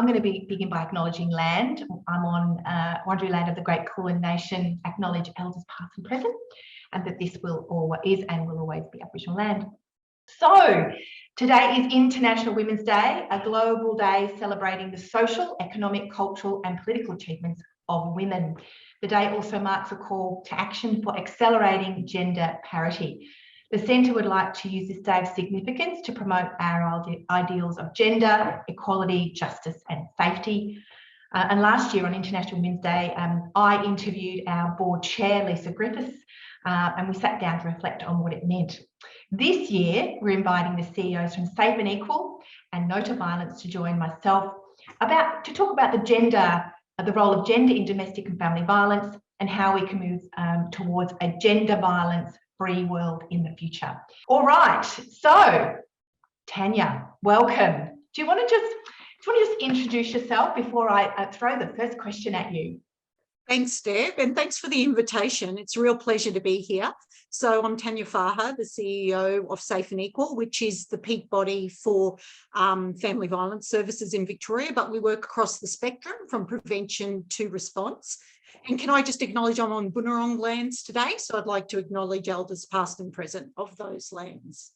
I'm going to begin by acknowledging land. I'm on Wurundjeri land of the Great Kulin Nation, acknowledge elders past and present, and that this is and will always be Aboriginal land. So today is International Women's Day, a global day celebrating the social, economic, cultural and political achievements of women. The day also marks a call to action for accelerating gender parity. The Centre would like to use this day of significance to promote our ideals of gender, equality, justice and safety. And last year on International Women's Day, I interviewed our board chair, Lisa Griffiths, and we sat down to reflect on what it meant. This year, we're inviting the CEOs from Safe and Equal and No to Violence to join myself to talk about the role of gender in domestic and family violence and how we can move towards a gender violence-free world in the future. All right, so Tania, welcome. Do you want to just introduce yourself before I throw the first question at you? Thanks, Deb, and thanks for the invitation. It's a real pleasure to be here. So I'm Tania Farha, the CEO of Safe and Equal, which is the peak body for family violence services in Victoria, but we work across the spectrum from prevention to response. And can I just acknowledge I'm on Bunurong lands today, so I'd like to acknowledge elders past and present of those lands.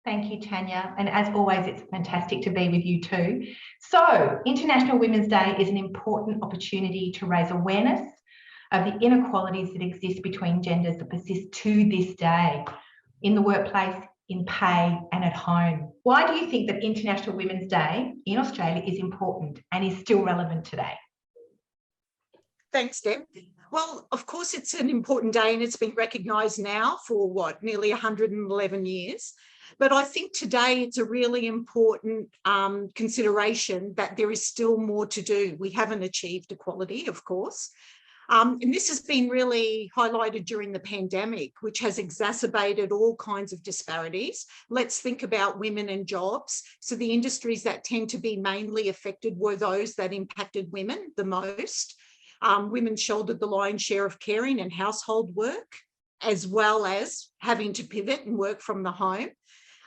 Thank you, Tania. And as always, it's fantastic to be with you too. So International Women's Day is an important opportunity to raise awareness of the inequalities that exist between genders that persist to this day in the workplace, in pay and at home. Why do you think that International Women's Day in Australia is important and is still relevant today? Thanks, Deb. Well, of course, it's an important day and it's been recognised now for nearly 111 years. But I think today it's a really important consideration that there is still more to do. We haven't achieved equality, of course. And this has been really highlighted during the pandemic, which has exacerbated all kinds of disparities. Let's think about women and jobs. So the industries that tend to be mainly affected were those that impacted women the most. Women shouldered the lion's share of caring and household work, as well as having to pivot and work from the home.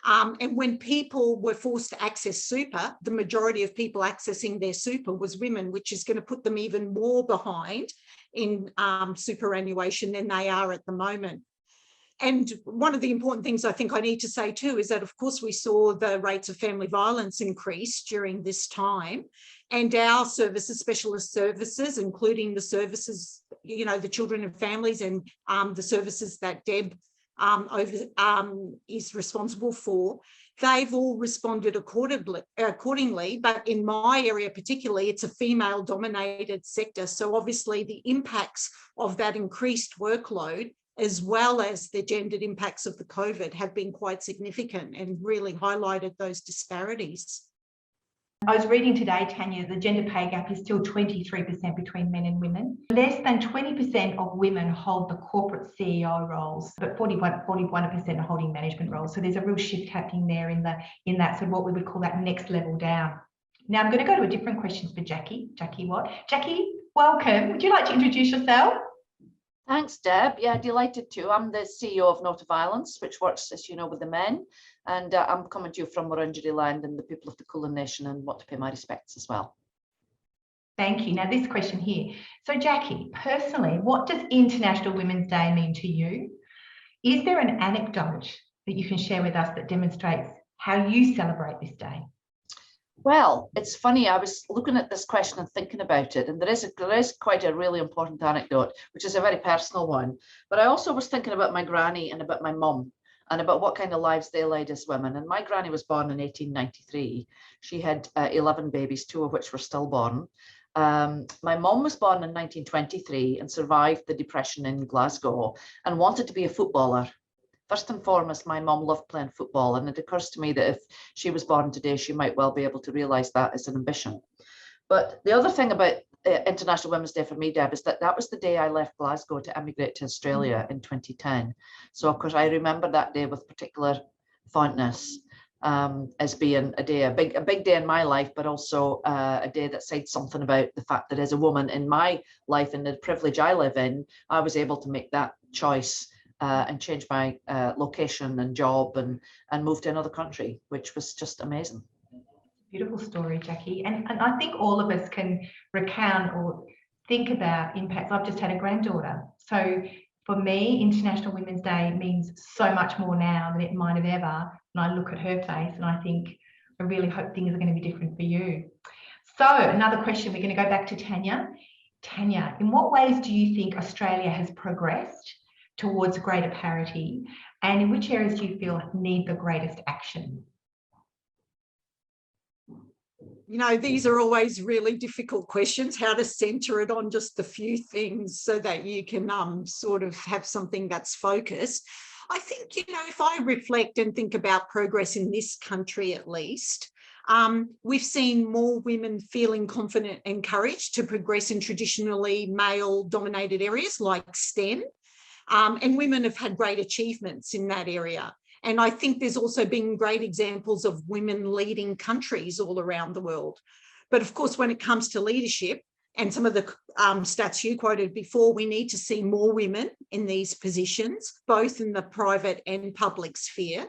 And when people were forced to access super, the majority of people accessing their super was women, which is going to put them even more behind in superannuation than they are at the moment. And one of the important things I think I need to say too is that, of course, we saw the rates of family violence increase during this time. And our services, specialist services, including the services, the children and families and the services that Deb is responsible for, they've all responded accordingly. But in my area particularly, it's a female-dominated sector. So obviously the impacts of that increased workload, as well as the gendered impacts of the COVID, have been quite significant and really highlighted those disparities. I was reading today, Tania, the gender pay gap is still 23% between men and women. Less than 20% of women hold the corporate CEO roles, but 41% are holding management roles. So there's a real shift happening there in that sort of what we would call that next level down. Now I'm going to go to a different question for Jacqui Watt. Jacqui, welcome. Would you like to introduce yourself? Thanks, Deb. Yeah, delighted to. I'm the CEO of No to Violence, which works, as you know, with the men. And I'm coming to you from Wurundjeri land and the people of the Kulin Nation, and want to pay my respects as well. Thank you. Now this question here. So Jacqui, personally, what does International Women's Day mean to you? Is there an anecdote that you can share with us that demonstrates how you celebrate this day? Well, it's funny, I was looking at this question and thinking about it, and there is quite a really important anecdote, which is a very personal one. But I also was thinking about my granny and about my mum and about what kind of lives they led as women. And my granny was born in 1893. She had 11 babies, 2 of which were stillborn. My mum was born in 1923 and survived the Depression in Glasgow and wanted to be a footballer. First and foremost, my mum loved playing football, and it occurs to me that if she was born today, she might well be able to realise that as an ambition. But the other thing about International Women's Day for me, Deb, is that was the day I left Glasgow to emigrate to Australia in 2010. So, of course, I remember that day with particular fondness as being a big day in my life, but also a day that said something about the fact that as a woman in my life and the privilege I live in, I was able to make that choice and change my location and job and move to another country, which was just amazing. Beautiful story, Jacqui. And I think all of us can recount or think about impacts. I've just had a granddaughter. So for me, International Women's Day means so much more now than it might have ever. And I look at her face and I think, I really hope things are going to be different for you. So another question, we're going to go back to Tania. Tania, in what ways do you think Australia has progressed towards greater parity, and in which areas do you feel need the greatest action? You know, these are always really difficult questions, how to centre it on just a few things so that you can sort of have something that's focused. I think, you know, if I reflect and think about progress in this country at least, we've seen more women feeling confident and encouraged to progress in traditionally male-dominated areas like STEM, and women have had great achievements in that area. And I think there's also been great examples of women leading countries all around the world. But of course, when it comes to leadership, and some of the stats you quoted before, we need to see more women in these positions, both in the private and public sphere.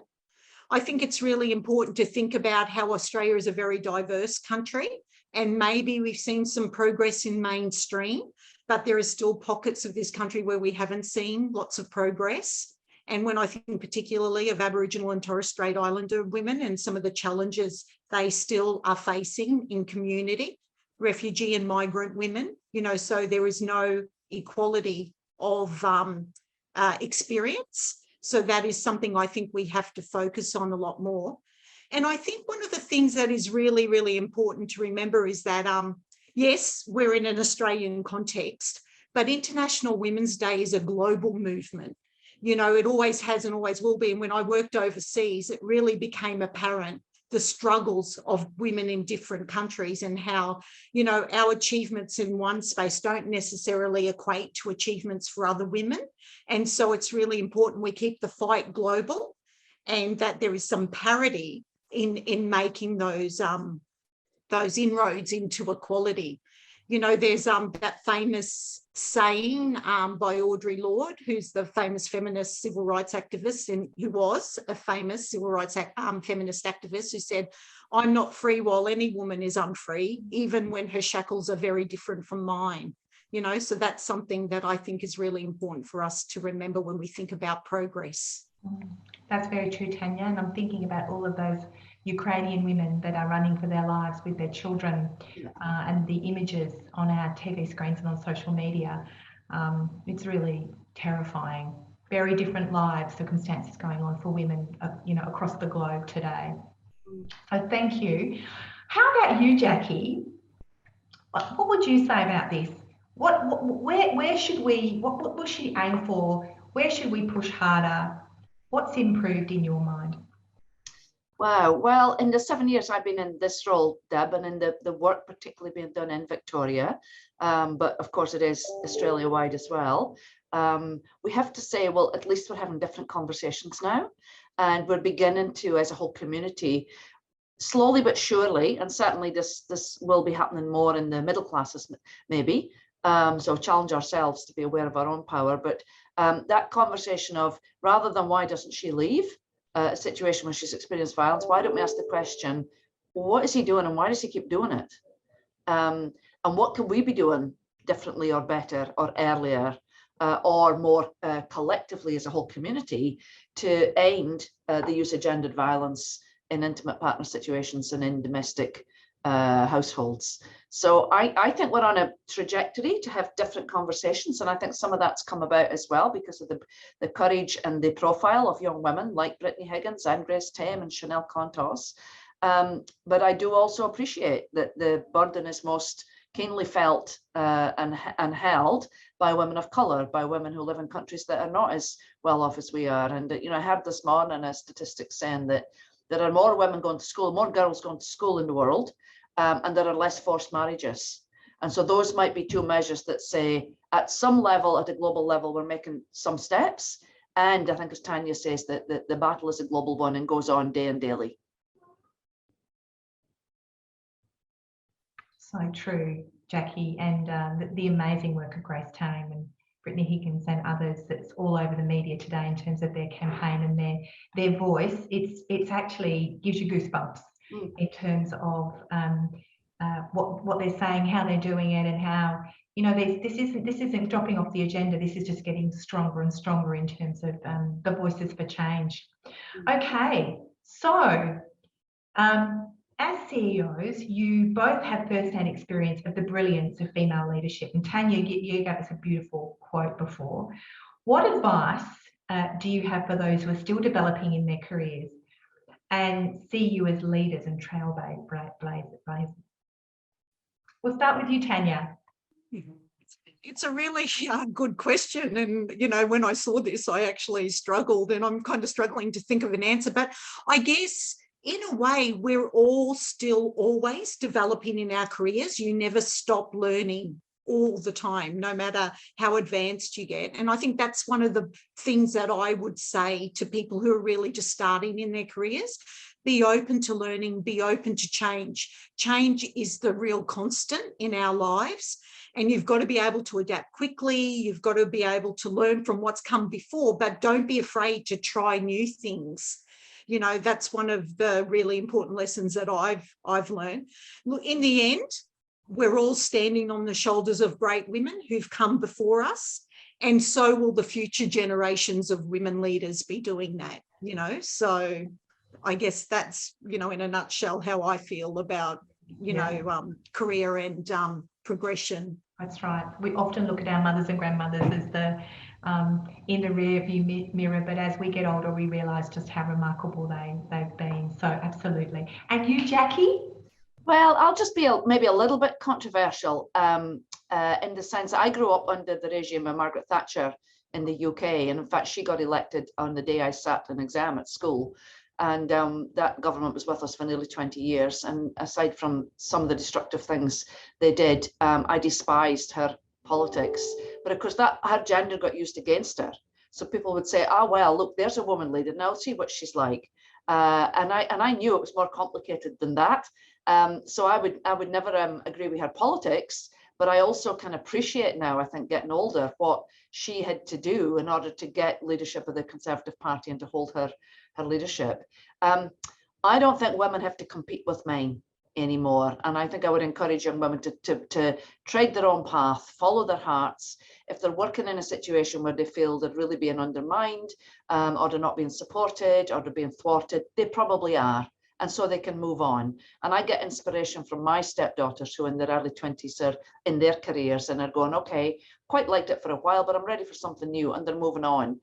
I think it's really important to think about how Australia is a very diverse country, and maybe we've seen some progress in mainstream, but there are still pockets of this country where we haven't seen lots of progress. And when I think particularly of Aboriginal and Torres Strait Islander women and some of the challenges they still are facing in community, refugee and migrant women, you know, so there is no equality of experience. So that is something I think we have to focus on a lot more. And I think one of the things that is really, really important to remember is that, yes, we're in an Australian context, but International Women's Day is a global movement. You know, it always has and always will be. And when I worked overseas, it really became apparent the struggles of women in different countries and how, you know, our achievements in one space don't necessarily equate to achievements for other women. And so it's really important we keep the fight global and that there is some parity in making those inroads into equality. You know, there's that famous saying by Audre Lorde, who's the famous feminist civil rights activist and who was a famous civil rights feminist activist, who said, "I'm not free while any woman is unfree, even when her shackles are very different from mine." You know, so that's something that I think is really important for us to remember when we think about progress. That's very true, Tania. And I'm thinking about all of those Ukrainian women that are running for their lives with their children, and the images on our TV screens and on social media. It's really terrifying. Very different lives, circumstances going on for women, you know, across the globe today. So thank you. How about you, Jacqui? What would you say about this? Where should we? What will she aim for? Where should we push harder? What's improved in your mind? Wow. Well, in the 7 years I've been in this role, Deb, and in the work particularly being done in Victoria, but of course it is Australia-wide as well, we have to say, well, at least we're having different conversations now, and we're beginning to, as a whole community, slowly but surely, and certainly this will be happening more in the middle classes maybe, so challenge ourselves to be aware of our own power, but that conversation of, rather than why doesn't she leave, a situation where she's experienced violence, why don't we ask the question, what is he doing and why does he keep doing it? And what can we be doing differently or better or earlier or more collectively as a whole community to end the use of gendered violence in intimate partner situations and in domestic households. So I think we're on a trajectory to have different conversations, and I think some of that's come about as well because of the courage and the profile of young women like Brittany Higgins and Grace Tame and Chanel Contos. But I do also appreciate that the burden is most keenly felt and held by women of colour, by women who live in countries that are not as well off as we are. And you know, I heard this morning a statistic saying that there are more women going to school, more girls going to school in the world, and there are less forced marriages. And so those might be two measures that say, at some level, at a global level, we're making some steps. And I think, as Tania says, that the battle is a global one and goes on day and daily. So true, Jacqui, and the amazing work of Grace Tame and Brittany Higgins and others that's all over the media today in terms of their campaign and their voice. It's actually gives you goosebumps in terms of what they're saying, how they're doing it, and how, you know, this isn't dropping off the agenda. This is just getting stronger and stronger in terms of the voices for change. Okay, so as CEOs, you both have first-hand experience of the brilliance of female leadership. And Tania, you gave us a beautiful quote before. What advice do you have for those who are still developing in their careers and see you as leaders and trailblazers? We'll start with you, Tania. It's a really good question. And, you know, when I saw this, I actually struggled, and I'm kind of struggling to think of an answer. But I guess in a way, we're all still always developing in our careers. You never stop learning all the time, no matter how advanced you get. And I think that's one of the things that I would say to people who are really just starting in their careers. Be open to learning, be open to change. Change is the real constant in our lives. And you've got to be able to adapt quickly. You've got to be able to learn from what's come before, but don't be afraid to try new things. You know, that's one of the really important lessons that I've learned. Look, in the end, we're all standing on the shoulders of great women who've come before us. And so will the future generations of women leaders be doing that, you know. So I guess that's, you know, in a nutshell, how I feel about, you know, career and progression. That's right. We often look at our mothers and grandmothers as the in the rear view mirror, but as we get older, we realise just how remarkable they've been. So absolutely. And you, Jacqui? Well, I'll just be maybe a little bit controversial in the sense that I grew up under the regime of Margaret Thatcher in the UK. And in fact, she got elected on the day I sat an exam at school. And that government was with us for nearly 20 years. And aside from some of the destructive things they did, I despised her politics. But of course, her gender got used against her. So people would say, oh, well, look, there's a woman leader. Now see what she's like. And I knew it was more complicated than that. So I would never agree with her politics. But I also can appreciate now, I think, getting older, what she had to do in order to get leadership of the Conservative Party and to hold her leadership. I don't think women have to compete with men anymore. And I think I would encourage young women to tread their own path, follow their hearts. If they're working in a situation where they feel they're really being undermined, or they're not being supported, or they're being thwarted, they probably are. And so they can move on. And I get inspiration from my stepdaughters who in their early 20s are in their careers and are going, okay, quite liked it for a while, but I'm ready for something new, and they're moving on.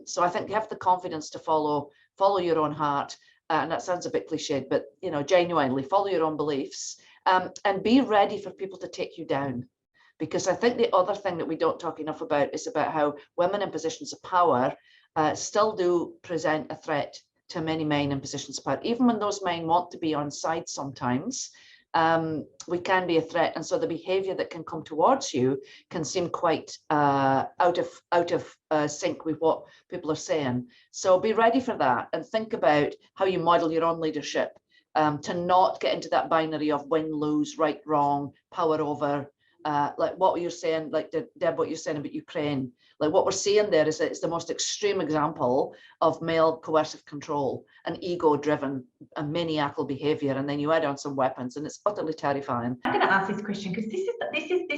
So I think you have the confidence to follow your own heart. And that sounds a bit cliched, but, you know, genuinely follow your own beliefs, and be ready for people to take you down. Because I think the other thing that we don't talk enough about is about how women in positions of power still do present a threat to many men in positions of power. Even when those men want to be on side sometimes, we can be a threat. And so the behavior that can come towards you can seem quite out of sync with what people are saying. So be ready for that and think about how you model your own leadership, to not get into that binary of win, lose, right, wrong, power over. Like what you're saying, like Deb, what you're saying about Ukraine, like what we're seeing there is that it's the most extreme example of male coercive control and ego-driven and maniacal behaviour, and then you add on some weapons, and it's utterly terrifying. I'm going to ask this question because this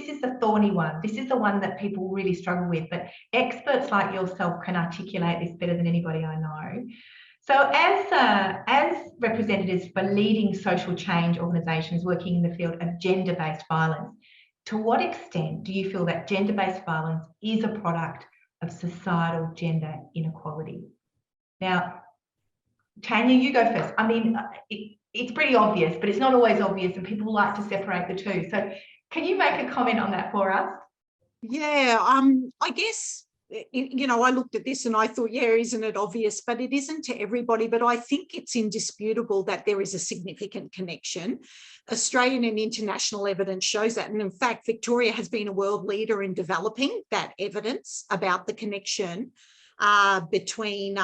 is the thorny one. This is the one that people really struggle with, but experts like yourself can articulate this better than anybody I know. So as representatives for leading social change organisations working in the field of gender-based violence, to what extent do you feel that gender-based violence is a product of societal gender inequality? Now, Tania, you go first. I mean, it's pretty obvious, but it's not always obvious, and people like to separate the two. So can you make a comment on that for us? Yeah, I guess, you know, I looked at this and I thought, yeah, isn't it obvious? But it isn't to everybody. But I think it's indisputable that there is a significant connection. Australian and international evidence shows that. And in fact, Victoria has been a world leader in developing that evidence about the connection between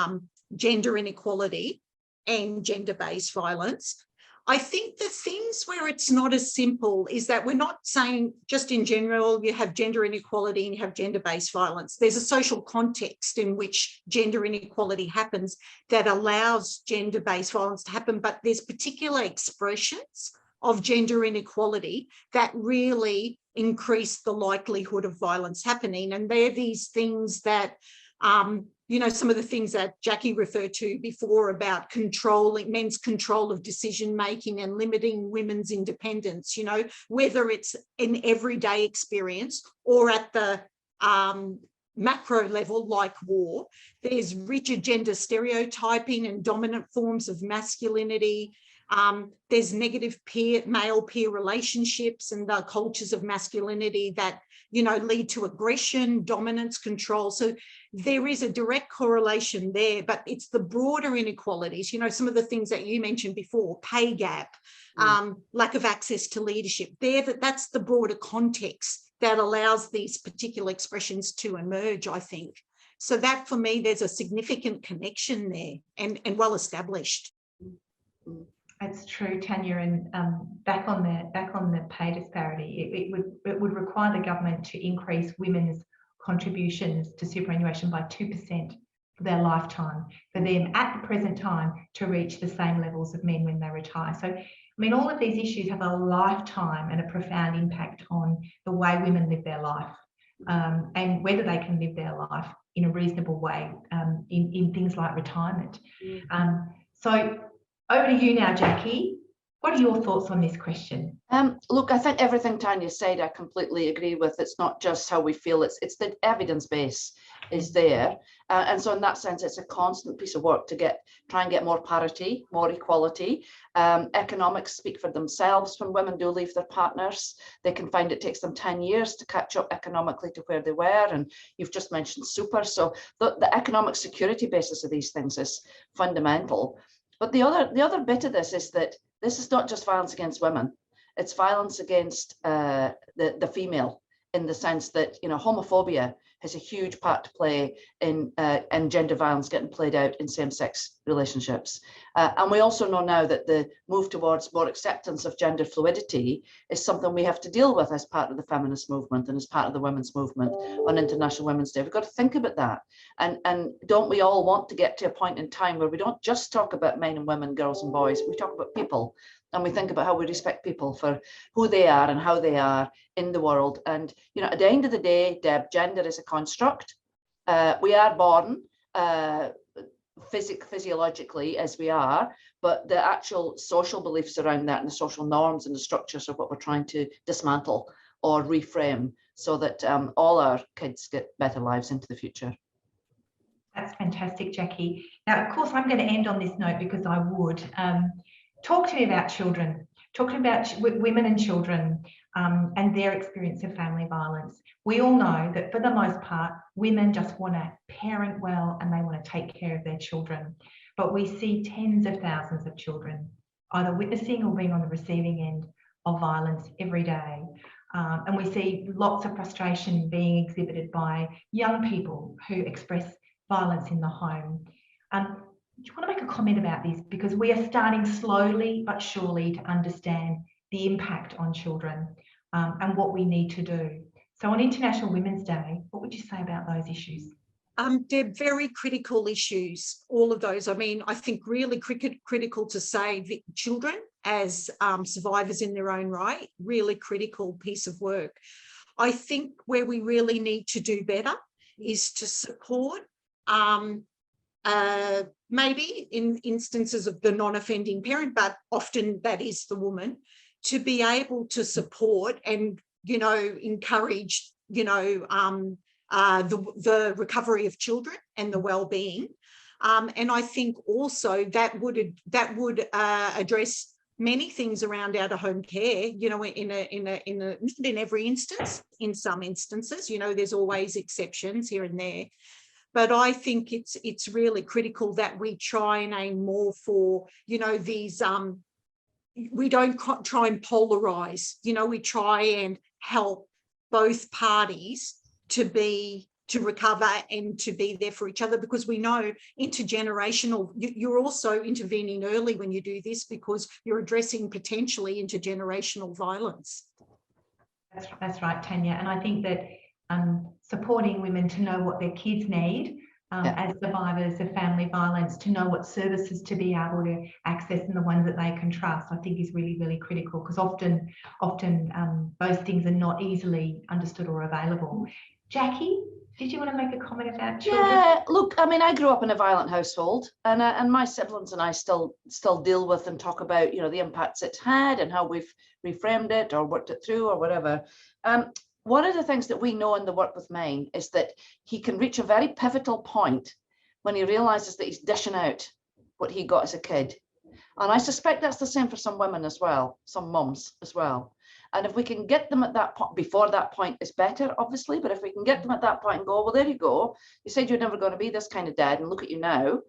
gender inequality and gender-based violence. I think the things where it's not as simple is that we're not saying just in general you have gender inequality and you have gender-based violence. There's a social context in which gender inequality happens that allows gender-based violence to happen, but there's particular expressions of gender inequality that really increase the likelihood of violence happening. And they're these things that you know, some of the things that Jacqui referred to before about controlling men's control of decision making and limiting women's independence, you know, whether it's an everyday experience or at the macro level like war. There's rigid gender stereotyping and dominant forms of masculinity. There's negative male peer relationships and the cultures of masculinity that, you know, lead to aggression, dominance, control. So there is a direct correlation there, but it's the broader inequalities, you know, some of the things that you mentioned before, pay gap, lack of access to leadership, that's the broader context that allows these particular expressions to emerge, I think. So that for me, there's a significant connection there and well established. It's true, Tania, and back on the pay disparity, it would require the government to increase women's contributions to superannuation by 2% for their lifetime, for them at the present time to reach the same levels of men when they retire. So, I mean, all of these issues have a lifetime and a profound impact on the way women live their life, and whether they can live their life in a reasonable way in things like retirement. So over to you now, Jacqui. What are your thoughts on this question? Look, I think everything Tania said, I completely agree with. It's not just how we feel, it's the evidence base is there. And so in that sense, it's a constant piece of work to try and get more parity, more equality. Economics speak for themselves. When women do leave their partners, they can find it takes them 10 years to catch up economically to where they were. And you've just mentioned super. So the economic security basis of these things is fundamental. But the other bit of this is that this is not just violence against women. It's violence against the female, in the sense that, you know, homophobia has a huge part to play in gender violence getting played out in same-sex relationships. And we also know now that the move towards more acceptance of gender fluidity is something we have to deal with as part of the feminist movement and as part of the women's movement on International Women's Day. We've got to think about that. And don't we all want to get to a point in time where we don't just talk about men and women, girls and boys, we talk about people. And we think about how we respect people for who they are and how they are in the world. And, you know, at the end of the day, Deb, gender is a construct. We are born physiologically as we are, but the actual social beliefs around that and the social norms and the structures are what we're trying to dismantle or reframe so that all our kids get better lives into the future. That's fantastic, Jacqui. Now, of course, I'm going to end on this note because I would. Talk to me about children, talking about women and children and their experience of family violence. We all know that for the most part, women just want to parent well and they want to take care of their children. But we see tens of thousands of children either witnessing or being on the receiving end of violence every day. And we see lots of frustration being exhibited by young people who express violence in the home. Do you want to make a comment about this? Because we are starting slowly but surely to understand the impact on children and what we need to do. So on International Women's Day, what would you say about those issues? Deb, very critical issues, all of those. I mean, I think really critical to save children as survivors in their own right, really critical piece of work. I think where we really need to do better is to support maybe in instances of the non-offending parent, but often that is the woman, to be able to support and, you know, encourage, you know, the recovery of children and the well-being. And I think also that would address many things around out-of-home care, you know, not in every instance, in some instances, you know, there's always exceptions here and there. But I think it's really critical that we try and aim more for, you know, these, we don't try and polarize, you know, we try and help both parties to be to recover and to be there for each other, because we know intergenerational, you're also intervening early when you do this, because you're addressing potentially intergenerational violence. That's right, Tanya. And I think that supporting women to know what their kids need as survivors of family violence, to know what services to be able to access and the ones that they can trust, I think is really, really critical, because often those things are not easily understood or available. Jacqui, did you want to make a comment about children? Yeah, look, I mean, I grew up in a violent household, and my siblings and I still deal with and talk about, you know, the impacts it's had and how we've reframed it or worked it through or whatever. One of the things that we know in the work with mine is that he can reach a very pivotal point when he realizes that he's dishing out what he got as a kid. And I suspect that's the same for some women as well, some mums as well. And if we can get them at that point, before that point is better, obviously, but if we can get them at that point and go, well, there you go, you said you're never going to be this kind of dad, and look at you now,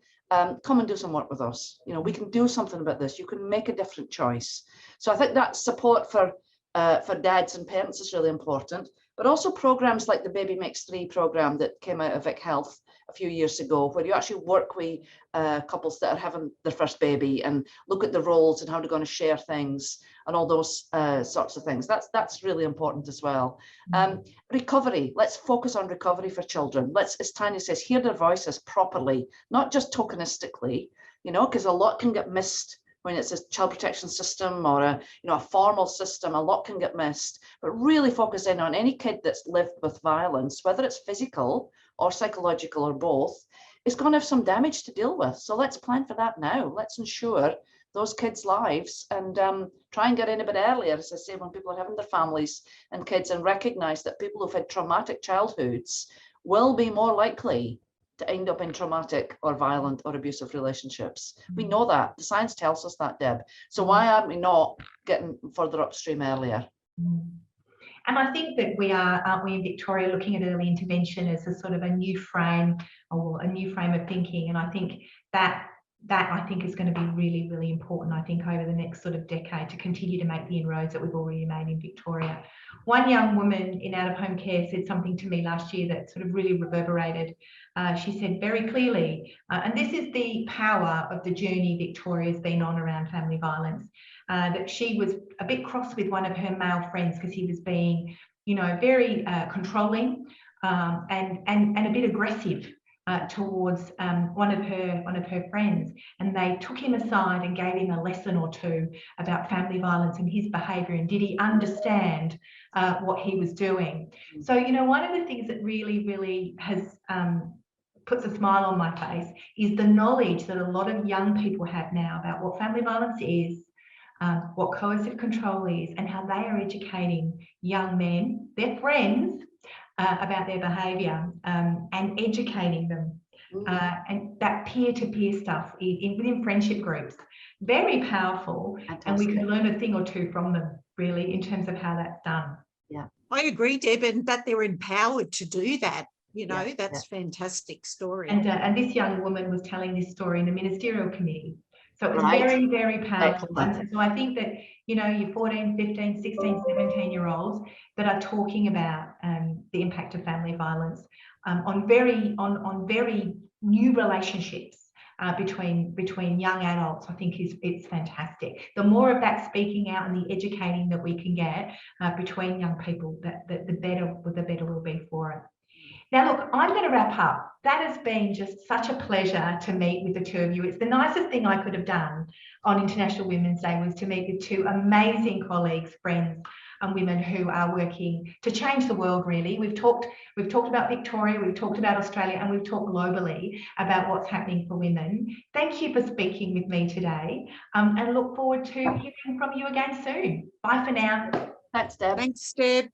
come and do some work with us. You know, we can do something about this. You can make a different choice. So I think that support for dads and parents is really important, but also programs like the Baby Makes 3 program that came out of Vic Health a few years ago, where you actually work with couples that are having their first baby and look at the roles and how they're going to share things and all those sorts of things. That's really important as well. Recovery, let's focus on recovery for children. Let's, as Tania says, hear their voices properly, not just tokenistically, you know, because a lot can get missed when it's a child protection system or a formal system. A lot can get missed, but really focus in on any kid that's lived with violence, whether it's physical or psychological or both, is going to have some damage to deal with. So let's plan for that now. Let's ensure those kids' lives and try and get in a bit earlier, as I say, when people are having their families and kids, and recognize that people who've had traumatic childhoods will be more likely to end up in traumatic or violent or abusive relationships. We know that. The science tells us that, Deb. So why aren't we not getting further upstream earlier? And I think that we are, aren't we, in Victoria, looking at early intervention as a sort of a new frame, or a new frame of thinking. And I think that I think is going to be really, really important, I think, over the next sort of decade, to continue to make the inroads that we've already made in Victoria. One young woman in out-of-home care said something to me last year that sort of really reverberated. She said very clearly, and this is the power of the journey Victoria's been on around family violence, that she was a bit cross with one of her male friends because he was being, you know, very controlling and a bit aggressive towards one of her friends, and they took him aside and gave him a lesson or two about family violence and his behaviour, and did he understand what he was doing. So, you know, one of the things that really, really has puts a smile on my face is the knowledge that a lot of young people have now about what family violence is, what coercive control is, and how they are educating young men, their friends, about their behaviour, and educating them, and that peer-to-peer stuff within friendship groups, very powerful. Fantastic. And we can learn a thing or two from them, really, in terms of how that's done. Yeah, I agree, Deb, and that they're empowered to do that. You know, that's fantastic story. And this young woman was telling this story in the ministerial committee. So it was very, very powerful. And so I think that, you know, your 14, 15, 16, 17-year-olds that are talking about the impact of family violence on very new relationships between young adults, I think it's fantastic. The more of that speaking out and the educating that we can get between young people, the better will be for it. Now, look, I'm going to wrap up. That has been just such a pleasure to meet with the two of you. It's the nicest thing I could have done on International Women's Day, was to meet with two amazing colleagues, friends, and women who are working to change the world, really. We've talked about Victoria, we've talked about Australia, and we've talked globally about what's happening for women. Thank you for speaking with me today, and look forward to hearing from you again soon. Bye for now. Thanks, Deb. Thanks, Deb.